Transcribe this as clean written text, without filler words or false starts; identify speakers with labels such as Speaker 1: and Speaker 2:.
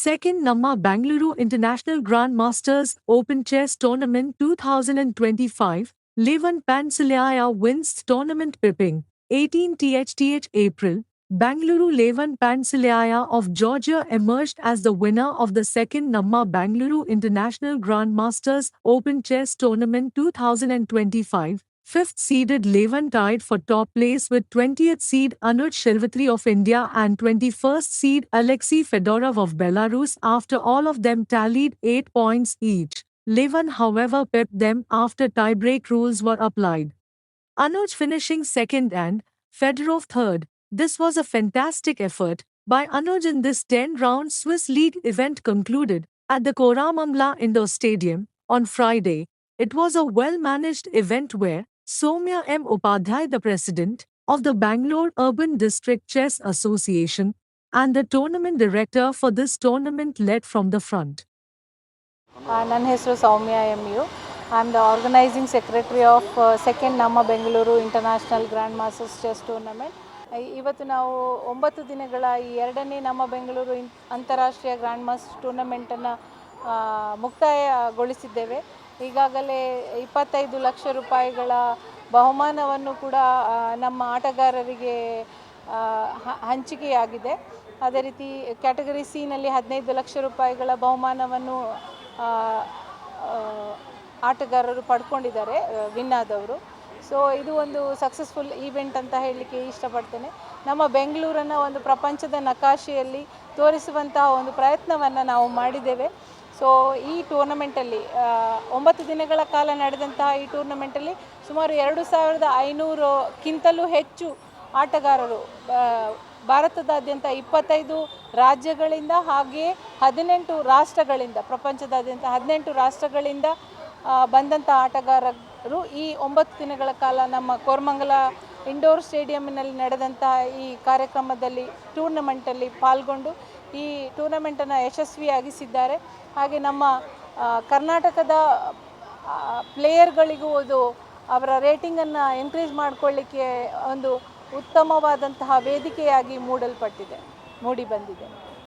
Speaker 1: Second Namma Bangalore International Grandmasters Open Chess Tournament 2025, Levan Panchaleaya wins tournament pipping, 18th April. Bangalore Levan Panchaleaya of Georgia emerged as the winner of the second Namma Bangalore International Grandmasters Open Chess Tournament 2025. Fifth-seeded Levan tied for top place with 20th seed Anuj Shilvatri of India and 21st seed Alexei Fedorov of Belarus after all of them tallied 8 points each. Levan however pipped them after tie-break rules were applied. Anuj finishing second and Fedorov third. This was a fantastic effort by Anuj in this 10-round Swiss League event concluded at the Koramangala Indoor Stadium on Friday. It was a well-managed event where Soumya M. Upadhyay, the president of the Bangalore Urban District Chess Association, and the tournament director for this tournament led from the front.
Speaker 2: ನನ್ನ ಹೆಸರು Soumya M U. I am the organising secretary of second ನಮ್ಮ Bengaluru international grand masters chess tournament. ಇವತ್ತು ನಾವು 9 ದಿನಗಳ ಈ ಎರಡನೇ ನಮ್ಮ ಬೆಂಗಳೂರು ಅಂತಾರಾಷ್ಟ್ರೀಯ ಗ್ರ್ಯಾಂಡ್ ಮಾಸ್ಟರ್ ಟೂರ್ನಮೆಂಟನ್ನು ಮುಕ್ತಾಯಗೊಳಿಸಿದ್ದೇವೆ. ಈಗಾಗಲೇ 25 ಲಕ್ಷ ರೂಪಾಯಿಗಳ ಬಹುಮಾನವನ್ನು ಕೂಡ ನಮ್ಮ ಆಟಗಾರರಿಗೆ ಹಂಚಿಕೆಯಾಗಿದೆ. ಅದೇ ರೀತಿ ಕ್ಯಾಟಗರಿ ಸಿನಲ್ಲಿ 15 ಲಕ್ಷ ರೂಪಾಯಿಗಳ ಬಹುಮಾನವನ್ನು ಆಟಗಾರರು ಪಡ್ಕೊಂಡಿದ್ದಾರೆ, ವಿನ್ ಆದವರು. ಸೊ ಇದು ಒಂದು ಸಕ್ಸಸ್ಫುಲ್ ಈವೆಂಟ್ ಅಂತ ಹೇಳಲಿಕ್ಕೆ ಇಷ್ಟಪಡ್ತೇನೆ. ನಮ್ಮ ಬೆಂಗಳೂರನ್ನು ಒಂದು ಪ್ರಪಂಚದ ನಕಾಶೆಯಲ್ಲಿ ತೋರಿಸುವಂತಹ ಒಂದು ಪ್ರಯತ್ನವನ್ನು ನಾವು ಮಾಡಿದ್ದೇವೆ. ಸೊ ಈ ಟೂರ್ನಮೆಂಟಲ್ಲಿ 9 ದಿನಗಳ ಕಾಲ ನಡೆದಂತಹ ಈ ಟೂರ್ನಮೆಂಟಲ್ಲಿ ಸುಮಾರು 2500ಕ್ಕಿಂತಲೂ ಹೆಚ್ಚು ಆಟಗಾರರು ಭಾರತದಾದ್ಯಂತ 25 ರಾಜ್ಯಗಳಿಂದ ಹಾಗೆಯೇ 18 ರಾಷ್ಟ್ರಗಳಿಂದ, ಪ್ರಪಂಚದಾದ್ಯಂತ 18 ರಾಷ್ಟ್ರಗಳಿಂದ ಬಂದಂಥ ಆಟಗಾರರು ಈ 9 ದಿನಗಳ ಕಾಲ ನಮ್ಮ ಕೋರಮಂಗಲ ಇಂಡೋರ್ ಸ್ಟೇಡಿಯಂನಲ್ಲಿ ನಡೆದಂತಹ ಈ ಕಾರ್ಯಕ್ರಮದಲ್ಲಿ ಟೂರ್ನಮೆಂಟಲ್ಲಿ ಪಾಲ್ಗೊಂಡು ಈ ಟೂರ್ನಮೆಂಟನ್ನು ಯಶಸ್ವಿಯಾಗಿಸಿದ್ದಾರೆ. ಹಾಗೆ ನಮ್ಮ ಕರ್ನಾಟಕದ ಪ್ಲೇಯರ್ಗಳಿಗೂ ಅದು ಅವರ ರೇಟಿಂಗನ್ನು ಎನ್ಕರೇಜ್ ಮಾಡಿಕೊಳ್ಳಿಕ್ಕೆ ಒಂದು ಉತ್ತಮವಾದಂತಹ ವೇದಿಕೆಯಾಗಿ ಮೂಡಿ ಬಂದಿದೆ.